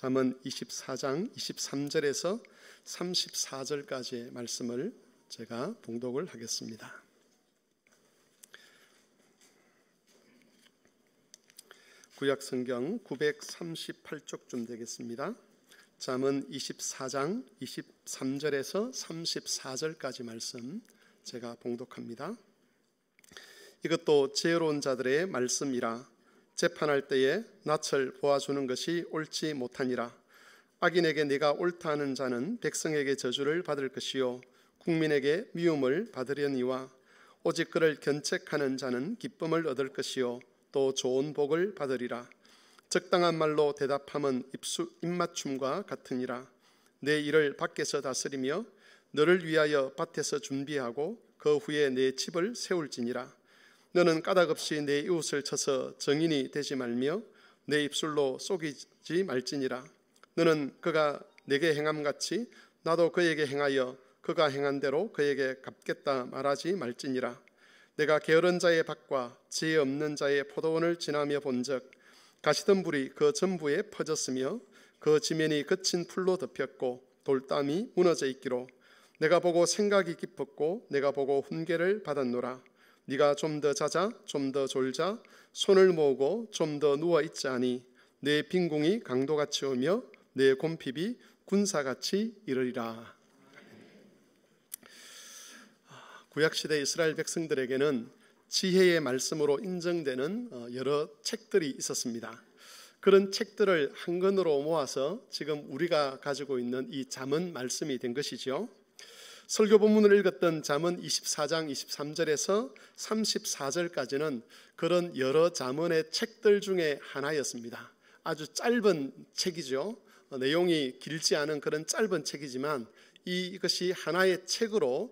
잠언 24장 23절에서 34절까지의 말씀을 제가 봉독을 하겠습니다. 구약성경 938쪽쯤 되겠습니다. 잠언 24장 23절에서 34절까지 말씀 제가 봉독합니다. 이것도 지혜로운 자들의 말씀이라. 재판할 때에 낯을 보아주는 것이 옳지 못하니라. 악인에게 네가 옳다 하는 자는 백성에게 저주를 받을 것이요 국민에게 미움을 받으려니와 오직 그를 견책하는 자는 기쁨을 얻을 것이요 또 좋은 복을 받으리라. 적당한 말로 대답함은 입맞춤과 같으니라. 내 일을 밖에서 다스리며 너를 위하여 밭에서 준비하고 그 후에 내 집을 세울지니라. 너는 까닭없이 내 이웃을 쳐서 정인이 되지 말며 내 입술로 속이지 말지니라. 너는 그가 내게 행함같이 나도 그에게 행하여 그가 행한 대로 그에게 갚겠다 말하지 말지니라. 내가 게으른 자의 밭과 지혜 없는 자의 포도원을 지나며 본즉 가시던 불이 그 전부에 퍼졌으며 그 지면이 거친 풀로 덮였고 돌담이 무너져 있기로 내가 보고 생각이 깊었고 내가 보고 훈계를 받았노라. 네가 좀 더 자자 좀 더 졸자 손을 모으고 좀 더 누워 있자니 내 빈궁이 강도같이 오며 내 곰핍이 군사같이 이르리라. 구약시대 이스라엘 백성들에게는 지혜의 말씀으로 인정되는 여러 책들이 있었습니다. 그런 책들을 한 권으로 모아서 지금 우리가 가지고 있는 이 잠언 말씀이 된 것이죠. 설교 본문을 읽었던 잠언 24장 23절에서 34절까지는 그런 여러 잠언의 책들 중에 하나였습니다. 아주 짧은 책이죠. 내용이 길지 않은 그런 짧은 책이지만 이것이 하나의 책으로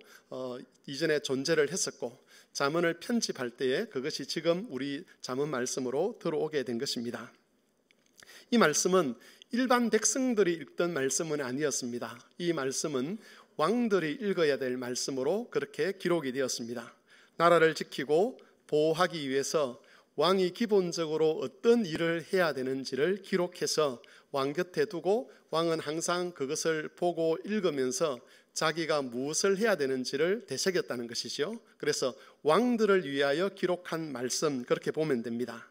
이전에 존재를 했었고 잠언을 편집할 때에 그것이 지금 우리 잠언 말씀으로 들어오게 된 것입니다. 이 말씀은 일반 백성들이 읽던 말씀은 아니었습니다. 이 말씀은 왕들이 읽어야 될 말씀으로 그렇게 기록이 되었습니다. 나라를 지키고 보호하기 위해서 왕이 기본적으로 어떤 일을 해야 되는지를 기록해서 왕 곁에 두고 왕은 항상 그것을 보고 읽으면서 자기가 무엇을 해야 되는지를 되새겼다는 것이죠. 그래서 왕들을 위하여 기록한 말씀 그렇게 보면 됩니다.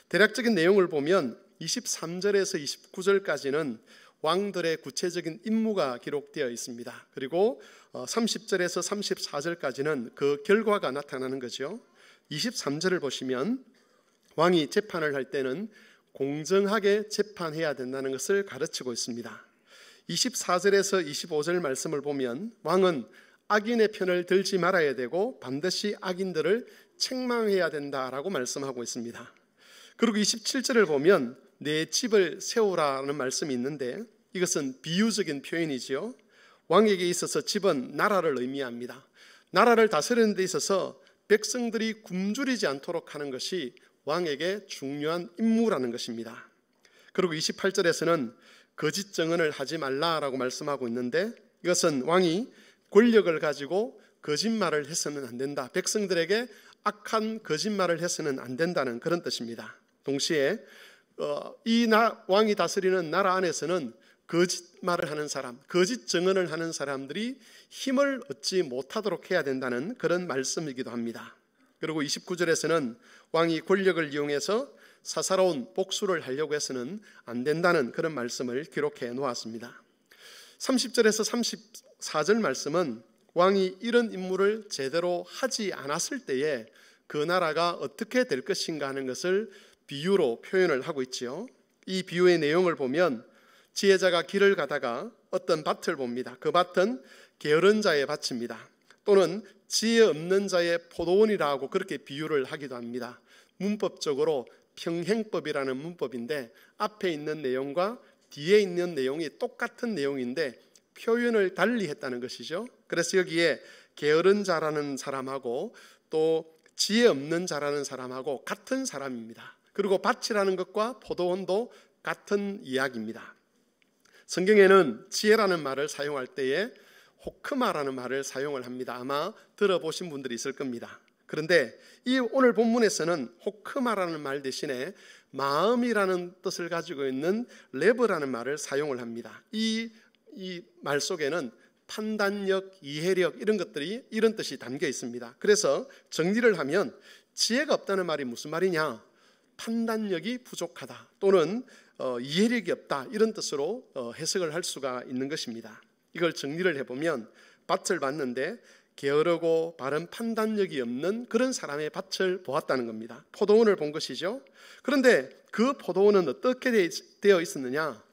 대략적인 내용을 보면 23절에서 29절까지는 왕들의 구체적인 임무가 기록되어 있습니다. 그리고 30절에서 34절까지는 그 결과가 나타나는 거죠. 23절을 보시면 왕이 재판을 할 때는 공정하게 재판해야 된다는 것을 가르치고 있습니다. 24절에서 25절 말씀을 보면 왕은 악인의 편을 들지 말아야 되고 반드시 악인들을 책망해야 된다라고 말씀하고 있습니다. 그리고 27절을 보면 내 집을 세우라는 말씀이 있는데 이것은 비유적인 표현이지요. 왕에게 있어서 집은 나라를 의미합니다. 나라를 다스리는 데 있어서 백성들이 굶주리지 않도록 하는 것이 왕에게 중요한 임무라는 것입니다. 그리고 28절에서는 거짓 증언을 하지 말라라고 말씀하고 있는데 이것은 왕이 권력을 가지고 거짓말을 해서는 안 된다. 백성들에게 악한 거짓말을 해서는 안 된다는 그런 뜻입니다. 동시에 이 왕이 다스리는 나라 안에서는 거짓말을 하는 사람, 거짓 증언을 하는 사람들이 힘을 얻지 못하도록 해야 된다는 그런 말씀이기도 합니다. 그리고 29절에서는 왕이 권력을 이용해서 사사로운 복수를 하려고 해서는 안 된다는 그런 말씀을 기록해 놓았습니다. 30절에서 34절 말씀은 왕이 이런 임무를 제대로 하지 않았을 때에 그 나라가 어떻게 될 것인가 하는 것을 비유로 표현을 하고 있지요. 이 비유의 내용을 보면 지혜자가 길을 가다가 어떤 밭을 봅니다. 그 밭은 게으른 자의 밭입니다. 또는 지혜 없는 자의 포도원이라고 그렇게 비유를 하기도 합니다. 문법적으로 평행법이라는 문법인데 앞에 있는 내용과 뒤에 있는 내용이 똑같은 내용인데 표현을 달리 했다는 것이죠. 그래서 여기에 게으른 자라는 사람하고 또 지혜 없는 자라는 사람하고 같은 사람입니다. 그리고 밭이라는 것과 포도원도 같은 이야기입니다. 성경에는 지혜라는 말을 사용할 때에 호크마라는 말을 사용을 합니다. 아마 들어보신 분들이 있을 겁니다. 그런데 이 오늘 본문에서는 호크마라는 말 대신에 마음이라는 뜻을 가지고 있는 레브라는 말을 사용을 합니다. 이 말 속에는 판단력, 이해력 이런 것들이 이런 뜻이 담겨 있습니다. 그래서 정리를 하면 지혜가 없다는 말이 무슨 말이냐? 판단력이 부족하다 또는 이해력이 없다 이런 뜻으로 해석을 할 수가 있는 것입니다. 이걸 정리를 해보면 밭을 봤는데 게으르고 바른 판단력이 없는 그런 사람의 밭을 보았다는 겁니다. 포도원을 본 것이죠. 그런데 그 포도원은 어떻게 되어 있었느냐?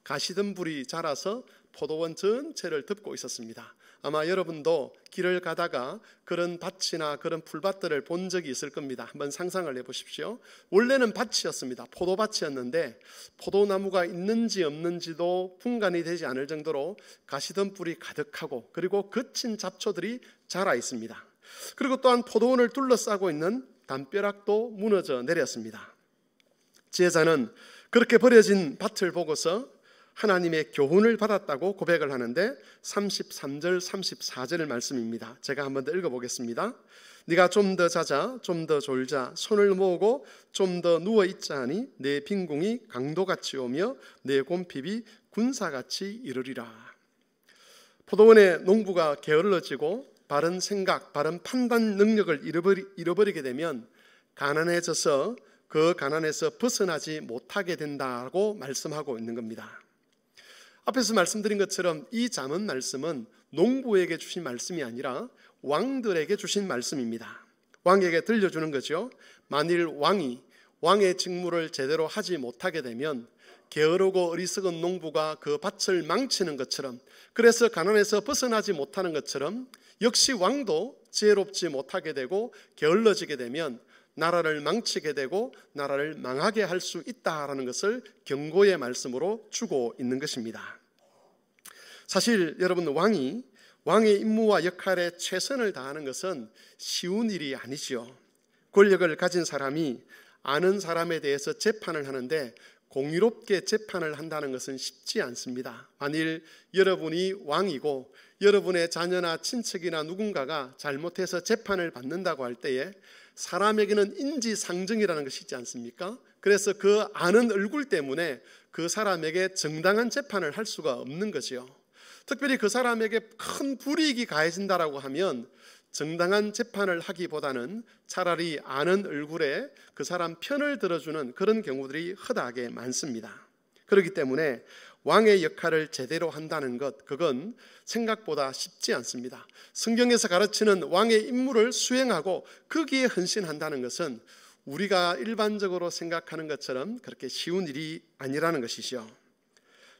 가시덤불이 자라서 포도원 전체를 덮고 있었습니다. 아마 여러분도 길을 가다가 그런 밭이나 그런 풀밭들을 본 적이 있을 겁니다. 한번 상상을 해보십시오. 원래는 밭이었습니다. 포도밭이었는데 포도나무가 있는지 없는지도 분간이 되지 않을 정도로 가시덤불이 가득하고 그리고 거친 잡초들이 자라 있습니다. 그리고 또한 포도원을 둘러싸고 있는 담벼락도 무너져 내렸습니다. 지혜자는 그렇게 버려진 밭을 보고서 하나님의 교훈을 받았다고 고백을 하는데 33절 34절 말씀입니다. 제가 한번 더 읽어보겠습니다. 네가 좀 더 자자 좀 더 졸자 손을 모으고 좀 더 누워있자 하니 내 빈궁이 강도같이 오며 내 곰핍이 군사같이 이르리라. 포도원의 농부가 게을러지고 바른 생각, 바른 판단 능력을 잃어버리게 되면 가난해져서 그 가난에서 벗어나지 못하게 된다고 말씀하고 있는 겁니다. 앞에서 말씀드린 것처럼 이 잠언 말씀은 농부에게 주신 말씀이 아니라 왕들에게 주신 말씀입니다. 왕에게 들려주는 거죠. 만일 왕의 직무를 제대로 하지 못하게 되면 게으르고 어리석은 농부가 그 밭을 망치는 것처럼, 그래서 가난에서 벗어나지 못하는 것처럼 역시 왕도 지혜롭지 못하게 되고 게을러지게 되면 나라를 망치게 되고 나라를 망하게 할 수 있다라는 것을 경고의 말씀으로 주고 있는 것입니다. 사실 여러분, 왕의 임무와 역할에 최선을 다하는 것은 쉬운 일이 아니죠. 권력을 가진 사람이 아는 사람에 대해서 재판을 하는데 공의롭게 재판을 한다는 것은 쉽지 않습니다. 만일 여러분이 왕이고 여러분의 자녀나 친척이나 누군가가 잘못해서 재판을 받는다고 할 때에 사람에게는 인지상정이라는 것이 있지 않습니까? 그래서 그 아는 얼굴 때문에 그 사람에게 정당한 재판을 할 수가 없는 거죠. 특별히 그 사람에게 큰 불이익이 가해진다라고 하면 정당한 재판을 하기보다는 차라리 아는 얼굴에 그 사람 편을 들어주는 그런 경우들이 허다하게 많습니다. 그렇기 때문에 왕의 역할을 제대로 한다는 것, 그건 생각보다 쉽지 않습니다. 성경에서 가르치는 왕의 임무를 수행하고 거기에 헌신한다는 것은 우리가 일반적으로 생각하는 것처럼 그렇게 쉬운 일이 아니라는 것이죠.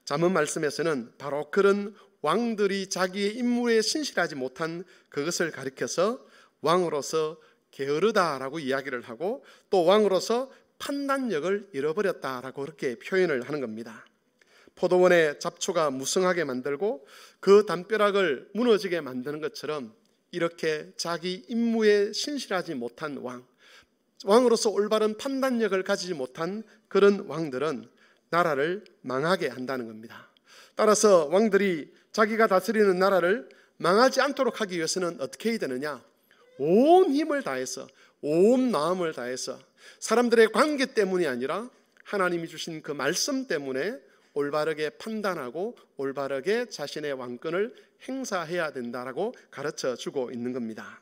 잠언 말씀에서는 바로 그런 왕들이 자기의 임무에 신실하지 못한 그것을 가리켜서 왕으로서 게으르다라고 이야기를 하고 또 왕으로서 판단력을 잃어버렸다라고 그렇게 표현을 하는 겁니다. 포도원의 잡초가 무성하게 만들고 그 담벼락을 무너지게 만드는 것처럼 이렇게 자기 임무에 신실하지 못한 왕으로서 올바른 판단력을 가지지 못한 그런 왕들은 나라를 망하게 한다는 겁니다. 따라서 왕들이 자기가 다스리는 나라를 망하지 않도록 하기 위해서는 어떻게 해야 되느냐? 온 힘을 다해서, 온 마음을 다해서 사람들의 관계 때문이 아니라 하나님이 주신 그 말씀 때문에 올바르게 판단하고 올바르게 자신의 왕권을 행사해야 된다라고 가르쳐 주고 있는 겁니다.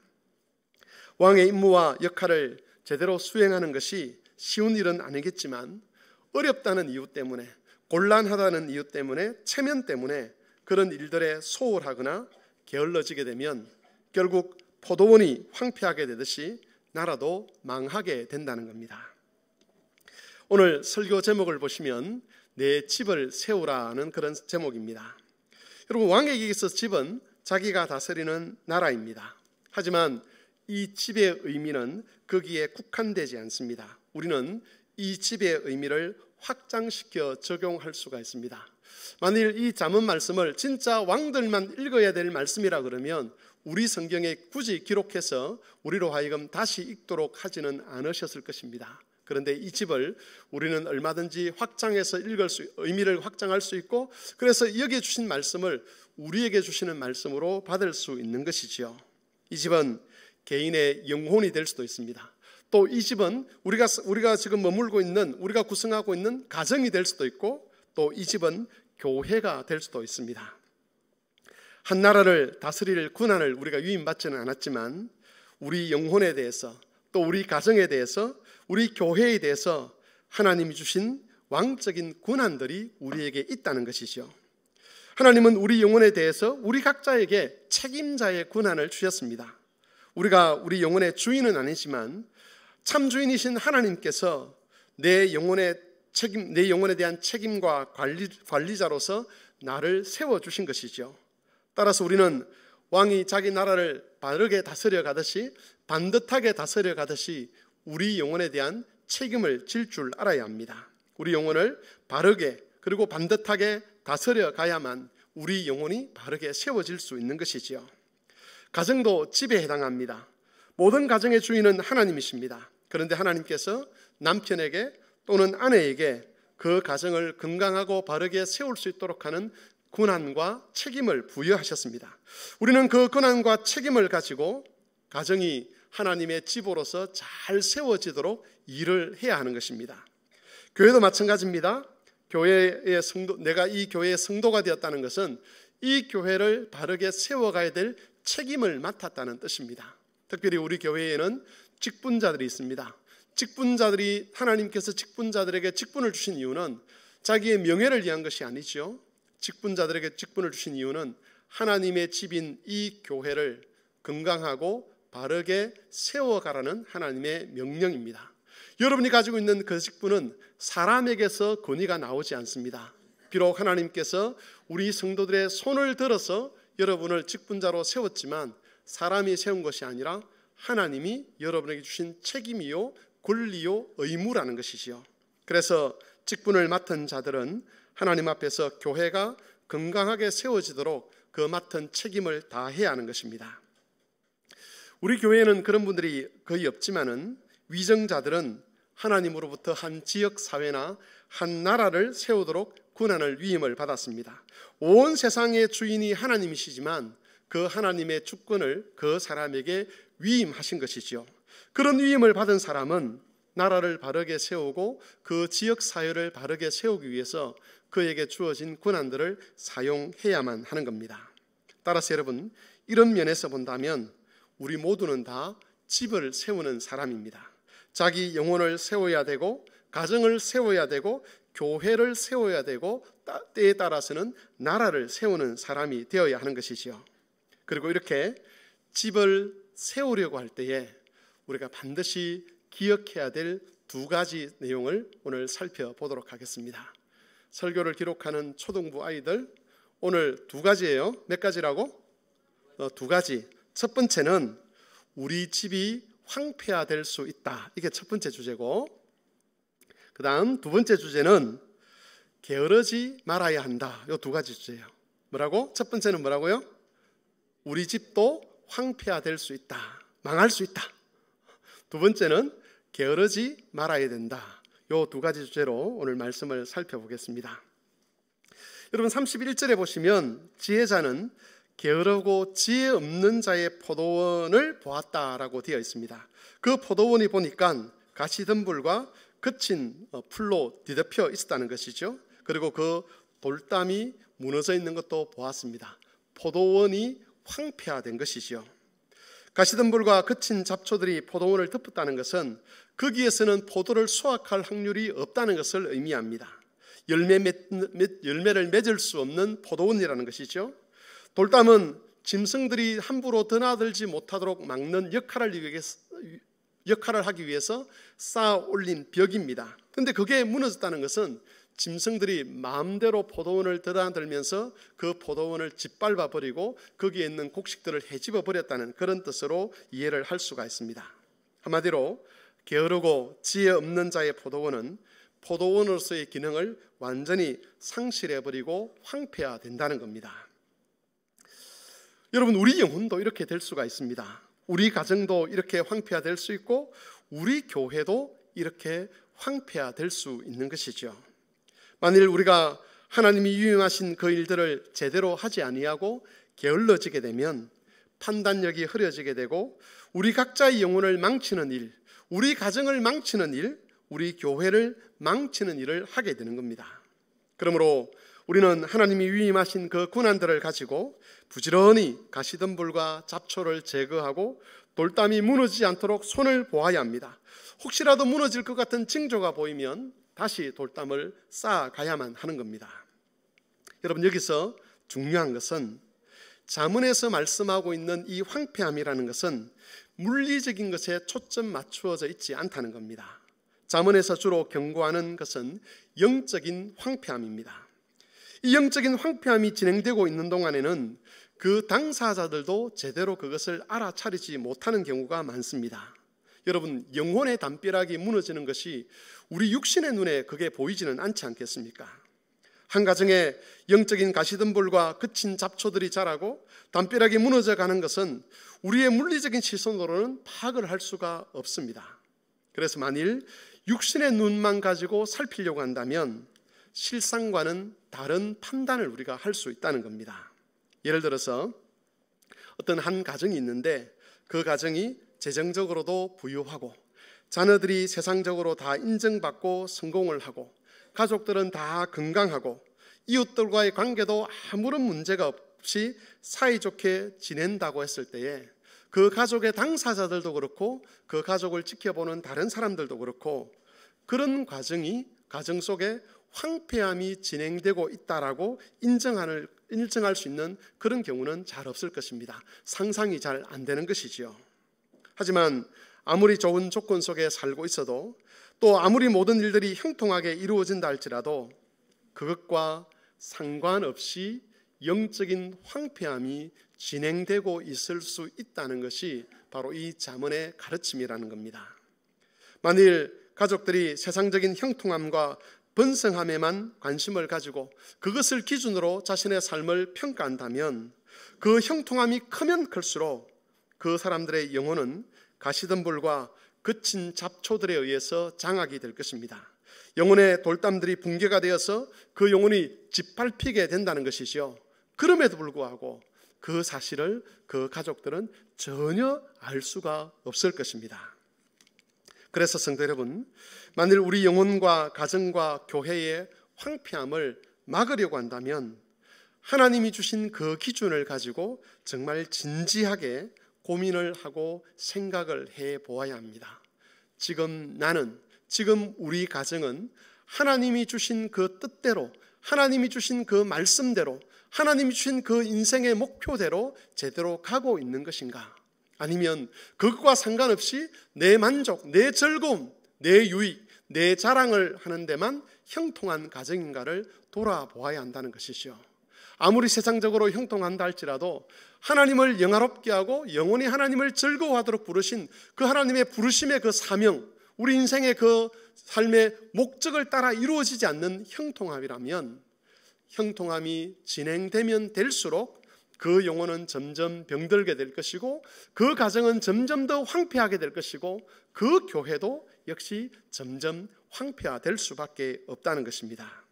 왕의 임무와 역할을 제대로 수행하는 것이 쉬운 일은 아니겠지만 어렵다는 이유 때문에, 곤란하다는 이유 때문에, 체면 때문에 그런 일들에 소홀하거나 게을러지게 되면 결국 포도원이 황폐하게 되듯이 나라도 망하게 된다는 겁니다. 오늘 설교 제목을 보시면 내 집을 세우라는 그런 제목입니다. 여러분, 왕에게 있어서 집은 자기가 다스리는 나라입니다. 하지만 이 집의 의미는 거기에 국한되지 않습니다. 우리는 이 집의 의미를 확장시켜 적용할 수가 있습니다. 만일 이 잠언 말씀을 진짜 왕들만 읽어야 될 말씀이라 그러면 우리 성경에 굳이 기록해서 우리로 하여금 다시 읽도록 하지는 않으셨을 것입니다. 그런데 이 집을 우리는 얼마든지 확장해서 의미를 확장할 수 있고, 그래서 여기에 주신 말씀을 우리에게 주시는 말씀으로 받을 수 있는 것이지요. 이 집은 개인의 영혼이 될 수도 있습니다. 또 이 집은 우리가 지금 머물고 있는, 우리가 구성하고 있는 가정이 될 수도 있고, 또 이 집은 교회가 될 수도 있습니다. 한 나라를 다스릴 권한을 우리가 위임받지는 않았지만 우리 영혼에 대해서, 또 우리 가정에 대해서, 우리 교회에 대해서 하나님이 주신 왕적인 권한들이 우리에게 있다는 것이죠. 하나님은 우리 영혼에 대해서 우리 각자에게 책임자의 권한을 주셨습니다. 우리가 우리 영혼의 주인은 아니지만 참 주인이신 하나님께서 내 영혼에 대한 책임과 관리자로서 나를 세워주신 것이죠. 따라서 우리는 왕이 자기 나라를 바르게 다스려 가듯이, 반듯하게 다스려 가듯이 우리 영혼에 대한 책임을 질 줄 알아야 합니다. 우리 영혼을 바르게 그리고 반듯하게 다스려 가야만 우리 영혼이 바르게 세워질 수 있는 것이지요. 가정도 집에 해당합니다. 모든 가정의 주인은 하나님이십니다. 그런데 하나님께서 남편에게 또는 아내에게 그 가정을 건강하고 바르게 세울 수 있도록 하는 권한과 책임을 부여하셨습니다. 우리는 그 권한과 책임을 가지고 가정이 하나님의 집으로서 잘 세워지도록 일을 해야 하는 것입니다. 교회도 마찬가지입니다. 교회의 성도, 내가 이 교회의 성도가 되었다는 것은 이 교회를 바르게 세워가야 될 책임을 맡았다는 뜻입니다. 특별히 우리 교회에는 직분자들이 있습니다. 직분자들이, 하나님께서 직분자들에게 직분을 주신 이유는 자기의 명예를 위한 것이 아니죠. 직분자들에게 직분을 주신 이유는 하나님의 집인 이 교회를 건강하고 바르게 세워가라는 하나님의 명령입니다. 여러분이 가지고 있는 그 직분은 사람에게서 권위가 나오지 않습니다. 비록 하나님께서 우리 성도들의 손을 들어서 여러분을 직분자로 세웠지만 사람이 세운 것이 아니라 하나님이 여러분에게 주신 책임이요, 권리요, 의무라는 것이지요. 그래서 직분을 맡은 자들은 하나님 앞에서 교회가 건강하게 세워지도록 그 맡은 책임을 다해야 하는 것입니다. 우리 교회에는 그런 분들이 거의 없지만은 위정자들은 하나님으로부터 한 지역 사회나 한 나라를 세우도록 권한을 위임을 받았습니다. 온 세상의 주인이 하나님이시지만 그 하나님의 주권을 그 사람에게 위임하신 것이지요. 그런 위임을 받은 사람은 나라를 바르게 세우고 그 지역 사회를 바르게 세우기 위해서 그에게 주어진 권한들을 사용해야만 하는 겁니다. 따라서 여러분, 이런 면에서 본다면 우리 모두는 다 집을 세우는 사람입니다. 자기 영혼을 세워야 되고, 가정을 세워야 되고, 교회를 세워야 되고, 때에 따라서는 나라를 세우는 사람이 되어야 하는 것이지요. 그리고 이렇게 집을 세우려고 할 때에 우리가 반드시 기억해야 될 두 가지 내용을 오늘 살펴보도록 하겠습니다. 설교를 기록하는 초등부 아이들, 오늘 두 가지예요. 몇 가지라고? 두 가지. 첫 번째는 우리 집이 황폐화될 수 있다. 이게 첫 번째 주제고, 그 다음 두 번째 주제는 게으르지 말아야 한다. 이 두 가지 주제예요. 뭐라고? 첫 번째는 뭐라고요? 우리 집도 황폐화될 수 있다. 망할 수 있다. 두 번째는 게으르지 말아야 된다. 이 두 가지 주제로 오늘 말씀을 살펴보겠습니다. 여러분 31절에 보시면 지혜자는 게으르고 지혜 없는 자의 포도원을 보았다라고 되어 있습니다. 그 포도원이 보니까 가시덤불과 거친 풀로 뒤덮여 있었다는 것이죠. 그리고 그 돌담이 무너져 있는 것도 보았습니다. 포도원이 황폐화된 것이죠. 가시덤불과 거친 잡초들이 포도원을 덮었다는 것은 거기에서는 포도를 수확할 확률이 없다는 것을 의미합니다. 열매를 맺을 수 없는 포도원이라는 것이죠. 돌담은 짐승들이 함부로 드나들지 못하도록 막는 역할을 하기 위해서 쌓아 올린 벽입니다. 그런데 그게 무너졌다는 것은 짐승들이 마음대로 포도원을 드나들면서 그 포도원을 짓밟아 버리고 거기에 있는 곡식들을 헤집어 버렸다는 그런 뜻으로 이해를 할 수가 있습니다. 한마디로 게으르고 지혜 없는 자의 포도원은 포도원으로서의 기능을 완전히 상실해 버리고 황폐화된다는 겁니다. 여러분, 우리 영혼도 이렇게 될 수가 있습니다. 우리 가정도 이렇게 황폐화될 수 있고 우리 교회도 이렇게 황폐화될 수 있는 것이죠. 만일 우리가 하나님이 유임하신 그 일들을 제대로 하지 아니하고 게을러지게 되면 판단력이 흐려지게 되고 우리 각자의 영혼을 망치는 일, 우리 가정을 망치는 일, 우리 교회를 망치는 일을 하게 되는 겁니다. 그러므로 우리는 하나님이 위임하신 그 고난들을 가지고 부지런히 가시덤불과 잡초를 제거하고 돌담이 무너지지 않도록 손을 보아야 합니다. 혹시라도 무너질 것 같은 징조가 보이면 다시 돌담을 쌓아가야만 하는 겁니다. 여러분, 여기서 중요한 것은 잠언에서 말씀하고 있는 이 황폐함이라는 것은 물리적인 것에 초점 맞추어져 있지 않다는 겁니다. 잠언에서 주로 경고하는 것은 영적인 황폐함입니다. 이 영적인 황폐함이 진행되고 있는 동안에는 그 당사자들도 제대로 그것을 알아차리지 못하는 경우가 많습니다. 여러분, 영혼의 담벼락이 무너지는 것이 우리 육신의 눈에 그게 보이지는 않지 않겠습니까? 한 가정에 영적인 가시덤불과 그친 잡초들이 자라고 담벼락이 무너져가는 것은 우리의 물리적인 시선으로는 파악을 할 수가 없습니다. 그래서 만일 육신의 눈만 가지고 살피려고 한다면 실상과는 다른 판단을 우리가 할 수 있다는 겁니다. 예를 들어서 어떤 한 가정이 있는데 그 가정이 재정적으로도 부유하고 자녀들이 세상적으로 다 인정받고 성공을 하고 가족들은 다 건강하고 이웃들과의 관계도 아무런 문제가 없이 사이좋게 지낸다고 했을 때에 그 가족의 당사자들도 그렇고 그 가족을 지켜보는 다른 사람들도 그렇고 그런 가정 속에 황폐함이 진행되고 있다라고 인정할 수 있는 그런 경우는 잘 없을 것입니다. 상상이 잘 안 되는 것이지요. 하지만 아무리 좋은 조건 속에 살고 있어도 또 아무리 모든 일들이 형통하게 이루어진다 할지라도 그것과 상관없이 영적인 황폐함이 진행되고 있을 수 있다는 것이 바로 이 잠언의 가르침이라는 겁니다. 만일 가족들이 세상적인 형통함과 번성함에만 관심을 가지고 그것을 기준으로 자신의 삶을 평가한다면 그 형통함이 크면 클수록 그 사람들의 영혼은 가시덤불과 그친 잡초들에 의해서 장악이 될 것입니다. 영혼의 돌담들이 붕괴가 되어서 그 영혼이 짓밟히게 된다는 것이죠. 그럼에도 불구하고 그 사실을 그 가족들은 전혀 알 수가 없을 것입니다. 그래서 성도 여러분, 만일 우리 영혼과 가정과 교회의 황폐함을 막으려고 한다면 하나님이 주신 그 기준을 가지고 정말 진지하게 고민을 하고 생각을 해 보아야 합니다. 지금 우리 가정은 하나님이 주신 그 뜻대로, 하나님이 주신 그 말씀대로, 하나님이 주신 그 인생의 목표대로 제대로 가고 있는 것인가? 아니면 그것과 상관없이 내 만족, 내 즐거움, 내 유익, 내 자랑을 하는 데만 형통한 가정인가를 돌아보아야 한다는 것이죠. 아무리 세상적으로 형통한다 할지라도 하나님을 영화롭게 하고 영원히 하나님을 즐거워하도록 부르신 그 하나님의 부르심의 그 사명, 우리 인생의 그 삶의 목적을 따라 이루어지지 않는 형통함이라면 형통함이 진행되면 될수록 그 영혼은 점점 병들게 될 것이고 그 가정은 점점 더 황폐하게 될 것이고 그 교회도 역시 점점 황폐화될 수밖에 없다는 것입니다.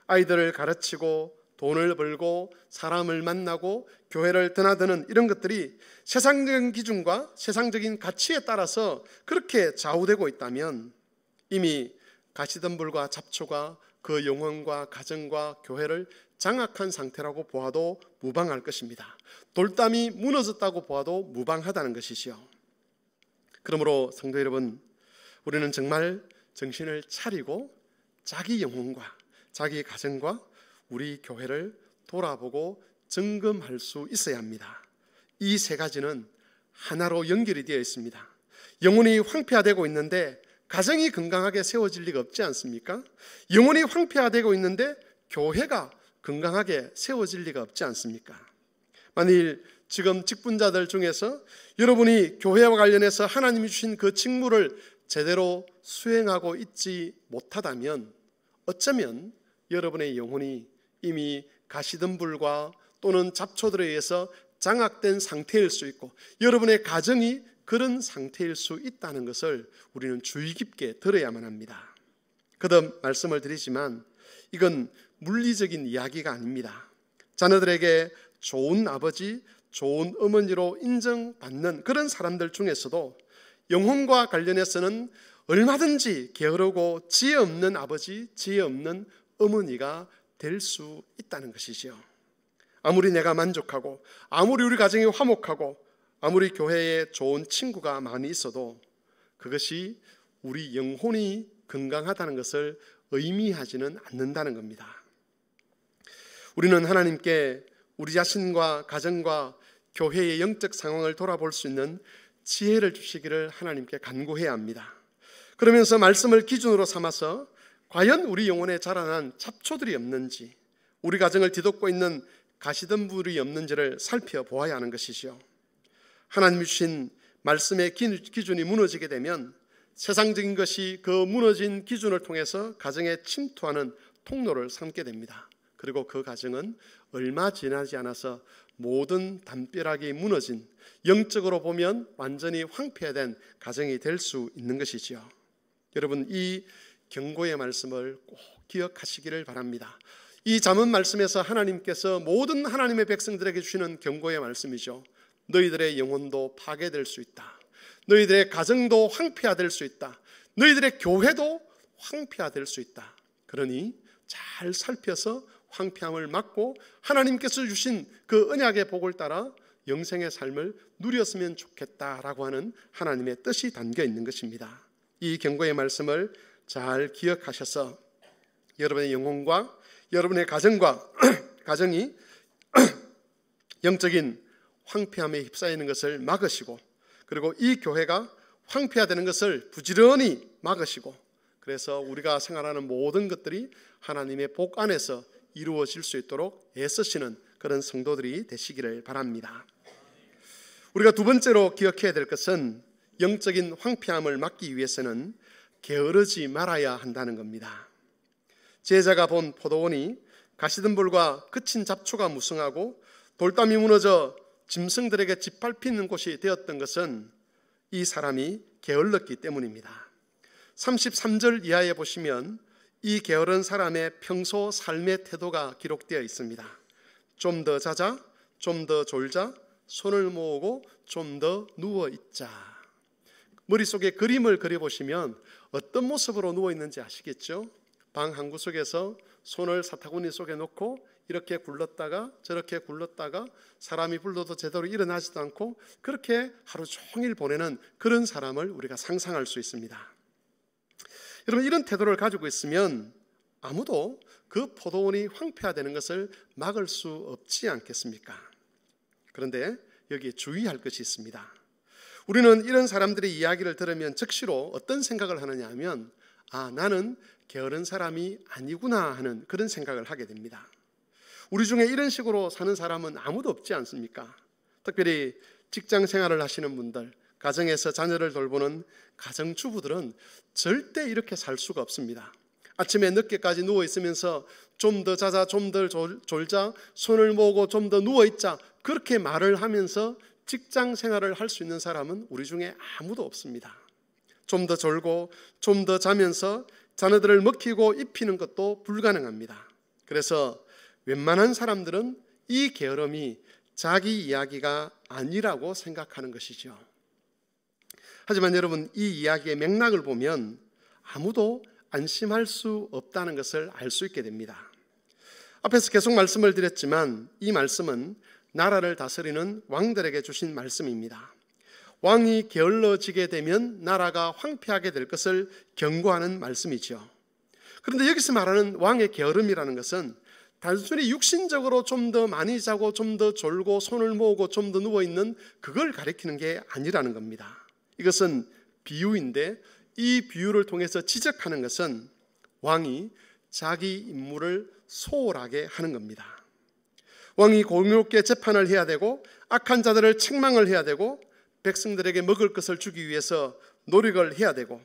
아이들을 가르치고 돈을 벌고 사람을 만나고 교회를 드나드는 이런 것들이 세상적인 기준과 세상적인 가치에 따라서 그렇게 좌우되고 있다면 이미 가시덤불과 잡초가 그 영혼과 가정과 교회를 장악한 상태라고 보아도 무방할 것입니다. 돌담이 무너졌다고 보아도 무방하다는 것이지요. 그러므로 성도 여러분, 우리는 정말 정신을 차리고 자기 영혼과 자기 가정과 우리 교회를 돌아보고 점검할 수 있어야 합니다. 이 세 가지는 하나로 연결이 되어 있습니다. 영혼이 황폐화되고 있는데 가정이 건강하게 세워질 리가 없지 않습니까? 영혼이 황폐화되고 있는데 교회가 건강하게 세워질 리가 없지 않습니까? 만일 지금 직분자들 중에서 여러분이 교회와 관련해서 하나님이 주신 그 직무를 제대로 수행하고 있지 못하다면 어쩌면 여러분의 영혼이 이미 가시덤불과 또는 잡초들에 의해서 장악된 상태일 수 있고 여러분의 가정이 그런 상태일 수 있다는 것을 우리는 주의 깊게 들어야만 합니다. 거듭 말씀을 드리지만 이건 물리적인 이야기가 아닙니다. 자녀들에게 좋은 아버지, 좋은 어머니로 인정받는 그런 사람들 중에서도 영혼과 관련해서는 얼마든지 게으르고 지혜 없는 아버지, 지혜 없는 어머니가 될 수 있다는 것이지요. 아무리 내가 만족하고 아무리 우리 가정이 화목하고 아무리 교회에 좋은 친구가 많이 있어도 그것이 우리 영혼이 건강하다는 것을 의미하지는 않는다는 겁니다. 우리는 하나님께 우리 자신과 가정과 교회의 영적 상황을 돌아볼 수 있는 지혜를 주시기를 하나님께 간구해야 합니다. 그러면서 말씀을 기준으로 삼아서 과연 우리 영혼에 자라난 잡초들이 없는지, 우리 가정을 뒤덮고 있는 가시덤불이 없는지를 살펴보아야 하는 것이지요. 하나님이 주신 말씀의 기준이 무너지게 되면 세상적인 것이 그 무너진 기준을 통해서 가정에 침투하는 통로를 삼게 됩니다. 그리고 그 가정은 얼마 지나지 않아서 모든 담벼락이 무너진, 영적으로 보면 완전히 황폐된 가정이 될 수 있는 것이지요. 여러분, 이 경고의 말씀을 꼭 기억하시기를 바랍니다. 이 잠언 말씀에서 하나님께서 모든 하나님의 백성들에게 주시는 경고의 말씀이죠. 너희들의 영혼도 파괴될 수 있다. 너희들의 가정도 황폐화될 수 있다. 너희들의 교회도 황폐화될 수 있다. 그러니 잘 살펴서 황폐함을 막고 하나님께서 주신 그 언약의 복을 따라 영생의 삶을 누렸으면 좋겠다라고 하는 하나님의 뜻이 담겨 있는 것입니다. 이 경고의 말씀을 잘 기억하셔서 여러분의 영혼과 여러분의 가정과 가정이 영적인 황폐함에 휩싸이는 것을 막으시고, 그리고 이 교회가 황폐화되는 것을 부지런히 막으시고, 그래서 우리가 생활하는 모든 것들이 하나님의 복 안에서 이루어질 수 있도록 애쓰시는 그런 성도들이 되시기를 바랍니다. 우리가 두 번째로 기억해야 될 것은 영적인 황폐함을 막기 위해서는 게으르지 말아야 한다는 겁니다. 제자가 본 포도원이 가시덤불과 그친 잡초가 무성하고 돌담이 무너져 짐승들에게 짓밟히는 곳이 되었던 것은 이 사람이 게을렀기 때문입니다. 33절 이하에 보시면 이 게으른 사람의 평소 삶의 태도가 기록되어 있습니다. 좀 더 자자, 좀 더 졸자, 손을 모으고 좀 더 누워있자. 머릿속에 그림을 그려보시면 어떤 모습으로 누워있는지 아시겠죠? 방 한 구석에서 손을 사타구니 속에 놓고 이렇게 굴렀다가 저렇게 굴렀다가 사람이 불러도 제대로 일어나지도 않고 그렇게 하루 종일 보내는 그런 사람을 우리가 상상할 수 있습니다. 여러분, 이런 태도를 가지고 있으면 아무도 그 포도원이 황폐화되는 것을 막을 수 없지 않겠습니까? 그런데 여기에 주의할 것이 있습니다. 우리는 이런 사람들의 이야기를 들으면 즉시로 어떤 생각을 하느냐 하면, 나는 게으른 사람이 아니구나 하는 그런 생각을 하게 됩니다. 우리 중에 이런 식으로 사는 사람은 아무도 없지 않습니까? 특별히 직장 생활을 하시는 분들, 가정에서 자녀를 돌보는 가정주부들은 절대 이렇게 살 수가 없습니다. 아침에 늦게까지 누워있으면서 좀 더 자자, 좀 더 졸자, 손을 모으고 좀 더 누워있자, 그렇게 말을 하면서 직장 생활을 할 수 있는 사람은 우리 중에 아무도 없습니다. 좀 더 졸고 좀 더 자면서 자녀들을 먹히고 입히는 것도 불가능합니다. 그래서 웬만한 사람들은 이 게으름이 자기 이야기가 아니라고 생각하는 것이죠. 하지만 여러분, 이 이야기의 맥락을 보면 아무도 안심할 수 없다는 것을 알 수 있게 됩니다. 앞에서 계속 말씀을 드렸지만 이 말씀은 나라를 다스리는 왕들에게 주신 말씀입니다. 왕이 게을러지게 되면 나라가 황폐하게 될 것을 경고하는 말씀이죠. 그런데 여기서 말하는 왕의 게으름이라는 것은 단순히 육신적으로 좀 더 많이 자고 좀 더 졸고 손을 모으고 좀 더 누워있는 그걸 가리키는 게 아니라는 겁니다. 이것은 비유인데 이 비유를 통해서 지적하는 것은 왕이 자기 임무를 소홀하게 하는 겁니다. 왕이 공의롭게 재판을 해야 되고 악한 자들을 책망을 해야 되고 백성들에게 먹을 것을 주기 위해서 노력을 해야 되고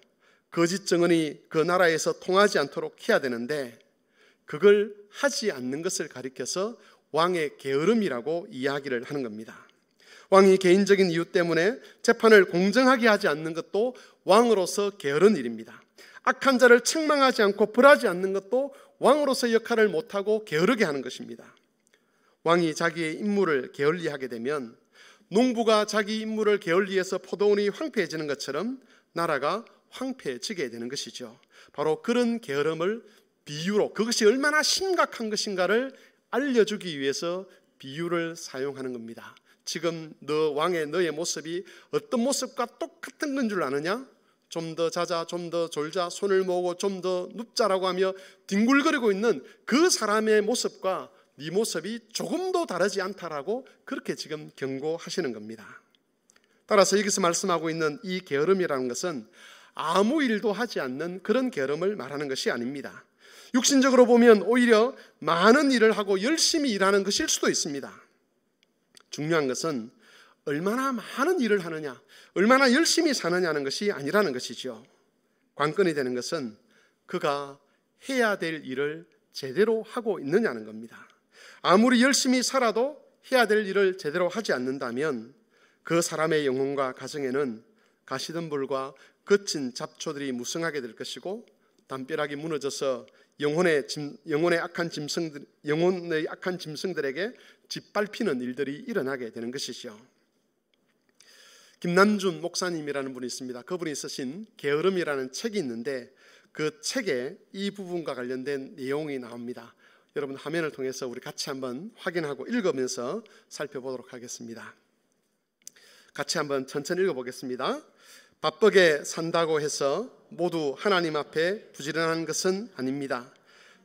거짓 증언이 그 나라에서 통하지 않도록 해야 되는데 그걸 하지 않는 것을 가리켜서 왕의 게으름이라고 이야기를 하는 겁니다. 왕이 개인적인 이유 때문에 재판을 공정하게 하지 않는 것도 왕으로서 게으른 일입니다. 악한 자를 책망하지 않고 벌하지 않는 것도 왕으로서 역할을 못하고 게으르게 하는 것입니다. 왕이 자기의 임무를 게을리하게 되면 농부가 자기 임무를 게을리해서 포도원이 황폐해지는 것처럼 나라가 황폐해지게 되는 것이죠. 바로 그런 게으름을 비유로, 그것이 얼마나 심각한 것인가를 알려주기 위해서 비유를 사용하는 겁니다. 지금 너 왕의 너의 모습이 어떤 모습과 똑같은 건 줄 아느냐? 좀 더 자자, 좀 더 졸자, 손을 모으고 좀 더 눕자라고 하며 뒹굴거리고 있는 그 사람의 모습과 네 모습이 조금도 다르지 않다라고 그렇게 지금 경고하시는 겁니다. 따라서 여기서 말씀하고 있는 이 게으름이라는 것은 아무 일도 하지 않는 그런 게으름을 말하는 것이 아닙니다. 육신적으로 보면 오히려 많은 일을 하고 열심히 일하는 것일 수도 있습니다. 중요한 것은 얼마나 많은 일을 하느냐, 얼마나 열심히 사느냐는 것이 아니라는 것이죠. 관건이 되는 것은 그가 해야 될 일을 제대로 하고 있느냐는 겁니다. 아무리 열심히 살아도 해야 될 일을 제대로 하지 않는다면 그 사람의 영혼과 가정에는 가시덤불과 거친 잡초들이 무성하게 될 것이고 담벼락이 무너져서 영혼의 악한 짐승들에게 짓밟히는 일들이 일어나게 되는 것이죠. 김남준 목사님이라는 분이 있습니다. 그분이 쓰신 게으름이라는 책이 있는데 그 책에 이 부분과 관련된 내용이 나옵니다. 여러분 화면을 통해서 우리 같이 한번 확인하고 읽으면서 살펴보도록 하겠습니다. 같이 한번 천천히 읽어보겠습니다. 바쁘게 산다고 해서 모두 하나님 앞에 부지런한 것은 아닙니다.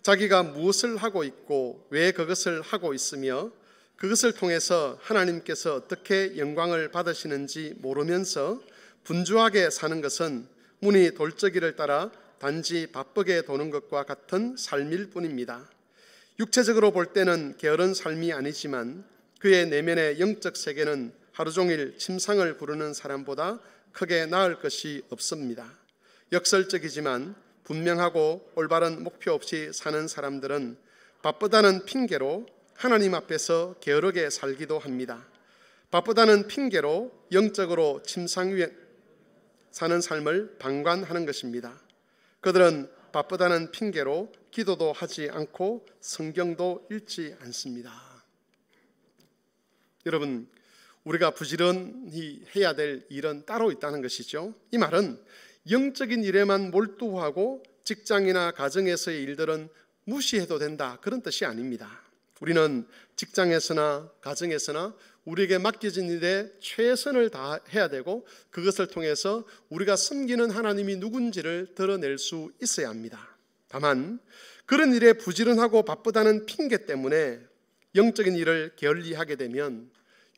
자기가 무엇을 하고 있고 왜 그것을 하고 있으며 그것을 통해서 하나님께서 어떻게 영광을 받으시는지 모르면서 분주하게 사는 것은 문이 돌적이를 따라 단지 바쁘게 도는 것과 같은 삶일 뿐입니다. 육체적으로 볼 때는 게으른 삶이 아니지만 그의 내면의 영적 세계는 하루 종일 침상을 부르는 사람보다 크게 나을 것이 없습니다. 역설적이지만 분명하고 올바른 목표 없이 사는 사람들은 바쁘다는 핑계로 하나님 앞에서 게으르게 살기도 합니다. 바쁘다는 핑계로 영적으로 침상 위에 사는 삶을 방관하는 것입니다. 그들은 바쁘다는 핑계로 기도도 하지 않고 성경도 읽지 않습니다. 여러분, 우리가 부지런히 해야 될 일은 따로 있다는 것이죠. 이 말은 영적인 일에만 몰두하고 직장이나 가정에서의 일들은 무시해도 된다, 그런 뜻이 아닙니다. 우리는 직장에서나 가정에서나 우리에게 맡겨진 일에 최선을 다해야 되고 그것을 통해서 우리가 섬기는 하나님이 누군지를 드러낼 수 있어야 합니다. 다만 그런 일에 부지런하고 바쁘다는 핑계 때문에 영적인 일을 게을리하게 되면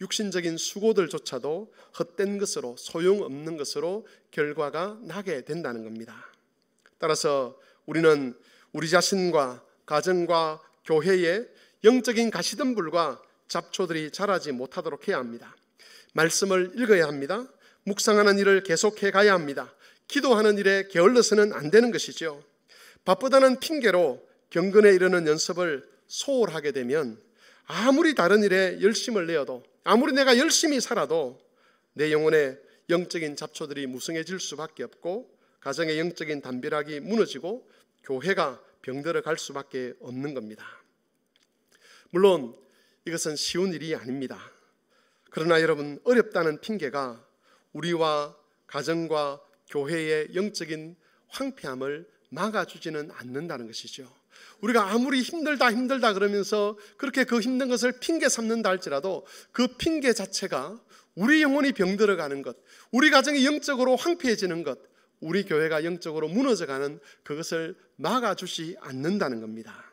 육신적인 수고들조차도 헛된 것으로, 소용없는 것으로 결과가 나게 된다는 겁니다. 따라서 우리는 우리 자신과 가정과 교회에 영적인 가시덤불과 잡초들이 자라지 못하도록 해야 합니다. 말씀을 읽어야 합니다. 묵상하는 일을 계속해 가야 합니다. 기도하는 일에 게을러서는 안 되는 것이죠. 바쁘다는 핑계로 경건에 이르는 연습을 소홀하게 되면 아무리 다른 일에 열심을 내어도, 아무리 내가 열심히 살아도 내 영혼에 영적인 잡초들이 무성해질 수밖에 없고 가정의 영적인 담벼락이 무너지고 교회가 병들어 갈 수밖에 없는 겁니다. 물론 이것은 쉬운 일이 아닙니다. 그러나 여러분, 어렵다는 핑계가 우리와 가정과 교회의 영적인 황폐함을 막아주지는 않는다는 것이죠. 우리가 아무리 힘들다 그러면서 그렇게 그 힘든 것을 핑계 삼는다 할지라도 그 핑계 자체가 우리 영혼이 병들어가는 것, 우리 가정이 영적으로 황폐해지는 것, 우리 교회가 영적으로 무너져가는 그것을 막아주지 않는다는 겁니다.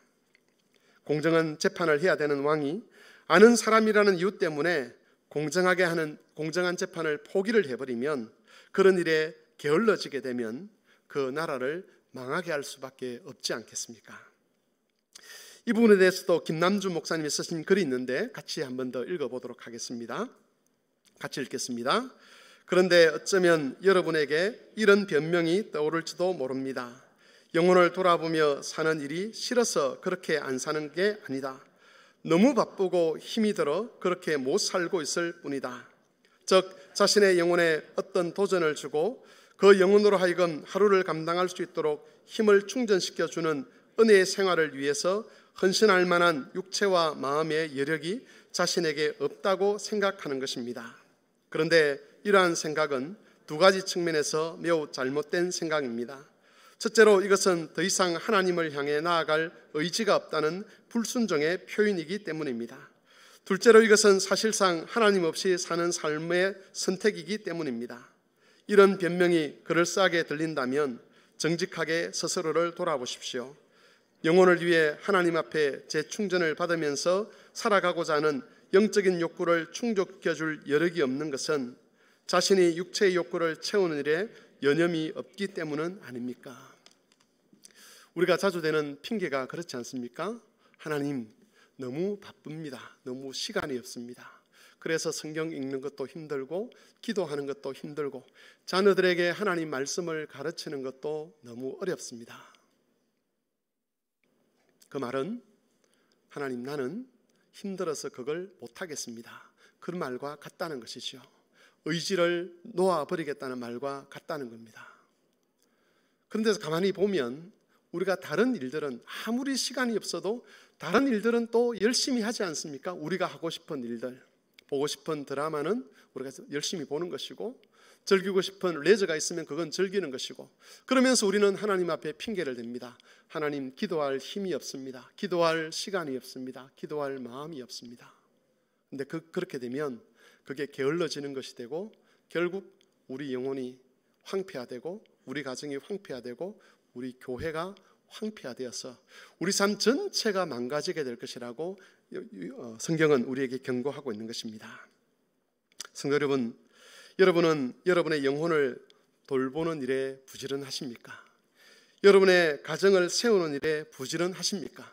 공정한 재판을 해야 되는 왕이 아는 사람이라는 이유 때문에 공정한 재판을 포기를 해버리면, 그런 일에 게을러지게 되면 그 나라를 망하게 할 수밖에 없지 않겠습니까? 이 부분에 대해서도 김남주 목사님이 쓰신 글이 있는데 같이 한번 더 읽어보도록 하겠습니다. 같이 읽겠습니다. 그런데 어쩌면 여러분에게 이런 변명이 떠오를지도 모릅니다. 영혼을 돌아보며 사는 일이 싫어서 그렇게 안 사는 게 아니다. 너무 바쁘고 힘이 들어 그렇게 못 살고 있을 뿐이다. 즉 자신의 영혼에 어떤 도전을 주고 그 영혼으로 하여금 하루를 감당할 수 있도록 힘을 충전시켜주는 은혜의 생활을 위해서 헌신할 만한 육체와 마음의 여력이 자신에게 없다고 생각하는 것입니다. 그런데 이러한 생각은 두 가지 측면에서 매우 잘못된 생각입니다. 첫째로 이것은 더 이상 하나님을 향해 나아갈 의지가 없다는 불순종의 표현이기 때문입니다. 둘째로 이것은 사실상 하나님 없이 사는 삶의 선택이기 때문입니다. 이런 변명이 그럴싸하게 들린다면 정직하게 스스로를 돌아보십시오. 영혼을 위해 하나님 앞에 재충전을 받으면서 살아가고자 하는 영적인 욕구를 충족시켜줄 여력이 없는 것은 자신이 육체의 욕구를 채우는 일에 여념이 없기 때문은 아닙니까? 우리가 자주 되는 핑계가 그렇지 않습니까? 하나님, 너무 바쁩니다. 너무 시간이 없습니다. 그래서 성경 읽는 것도 힘들고 기도하는 것도 힘들고 자녀들에게 하나님 말씀을 가르치는 것도 너무 어렵습니다. 그 말은 하나님, 나는 힘들어서 그걸 못하겠습니다. 그 말과 같다는 것이죠. 의지를 놓아버리겠다는 말과 같다는 겁니다. 그런데 가만히 보면 우리가 다른 일들은 아무리 시간이 없어도 다른 일들은 또 열심히 하지 않습니까? 우리가 하고 싶은 일들, 보고 싶은 드라마는 우리가 열심히 보는 것이고, 즐기고 싶은 레저가 있으면 그건 즐기는 것이고, 그러면서 우리는 하나님 앞에 핑계를 댑니다. 하나님, 기도할 힘이 없습니다. 기도할 시간이 없습니다. 기도할 마음이 없습니다. 근데 그렇게 되면 그게 게을러지는 것이 되고 결국 우리 영혼이 황폐화되고 우리 가정이 황폐화되고 우리 교회가 황폐화되어서 우리 삶 전체가 망가지게 될 것이라고 성경은 우리에게 경고하고 있는 것입니다. 성도 여러분, 여러분은 여러분의 영혼을 돌보는 일에 부지런하십니까? 여러분의 가정을 세우는 일에 부지런하십니까?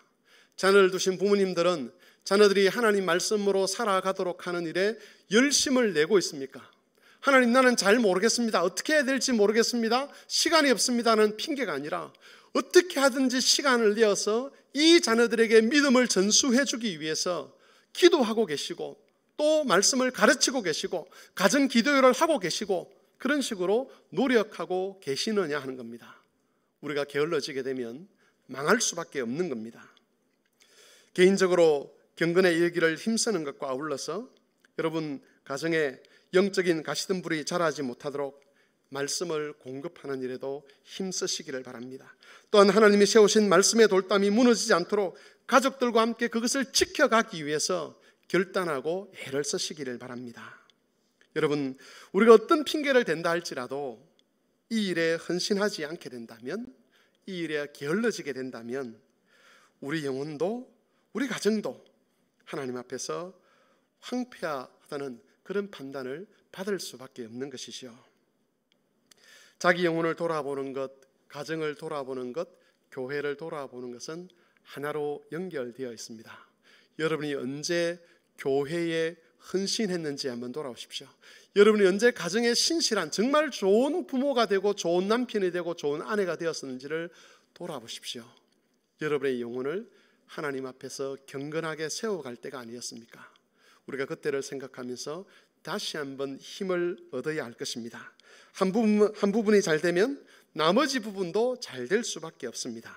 자녀를 두신 부모님들은 자녀들이 하나님 말씀으로 살아가도록 하는 일에 열심을 내고 있습니까? 하나님, 나는 잘 모르겠습니다. 어떻게 해야 될지 모르겠습니다. 시간이 없습니다는 핑계가 아니라 어떻게 하든지 시간을 내어서 이 자녀들에게 믿음을 전수해 주기 위해서 기도하고 계시고 또 말씀을 가르치고 계시고 가정 기도회를 하고 계시고 그런 식으로 노력하고 계시느냐 하는 겁니다. 우리가 게을러지게 되면 망할 수밖에 없는 겁니다. 개인적으로 경건의 일기를 힘쓰는 것과 아울러서 여러분 가정에 영적인 가시덤불이 자라지 못하도록 말씀을 공급하는 일에도 힘쓰시기를 바랍니다. 또한 하나님이 세우신 말씀의 돌담이 무너지지 않도록 가족들과 함께 그것을 지켜가기 위해서 결단하고 애를 쓰시기를 바랍니다. 여러분, 우리가 어떤 핑계를 댄다 할지라도 이 일에 헌신하지 않게 된다면, 이 일에 게을러지게 된다면 우리 영혼도 우리 가정도 하나님 앞에서 황폐하다는 그런 판단을 받을 수밖에 없는 것이죠. 자기 영혼을 돌아보는 것, 가정을 돌아보는 것, 교회를 돌아보는 것은 하나로 연결되어 있습니다. 여러분이 언제 교회에 헌신했는지 한번 돌아오십시오. 여러분이 언제 가정에 신실한 정말 좋은 부모가 되고 좋은 남편이 되고 좋은 아내가 되었는지를 돌아보십시오. 여러분의 영혼을 하나님 앞에서 경건하게 세워갈 때가 아니었습니까? 우리가 그때를 생각하면서 다시 한번 힘을 얻어야 할 것입니다. 한 부분이 잘 되면 나머지 부분도 잘 될 수밖에 없습니다.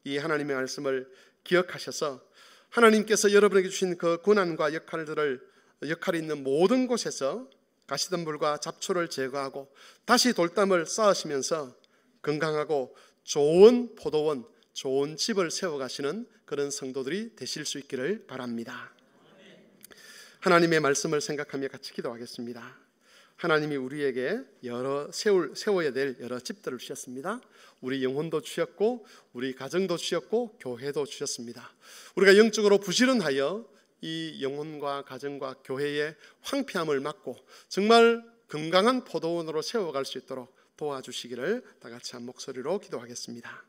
이 하나님의 말씀을 기억하셔서 하나님께서 여러분에게 주신 그 고난과 역할이 있는 모든 곳에서 가시덤불과 잡초를 제거하고 다시 돌담을 쌓으시면서 건강하고 좋은 포도원, 좋은 집을 세워가시는 그런 성도들이 되실 수 있기를 바랍니다. 하나님의 말씀을 생각하며 같이 기도하겠습니다. 하나님이 우리에게 세워야 될 여러 집들을 주셨습니다. 우리 영혼도 주셨고 우리 가정도 주셨고 교회도 주셨습니다. 우리가 영적으로 부지런하여 이 영혼과 가정과 교회의 황폐함을 막고 정말 건강한 포도원으로 세워갈 수 있도록 도와주시기를 다 같이 한 목소리로 기도하겠습니다.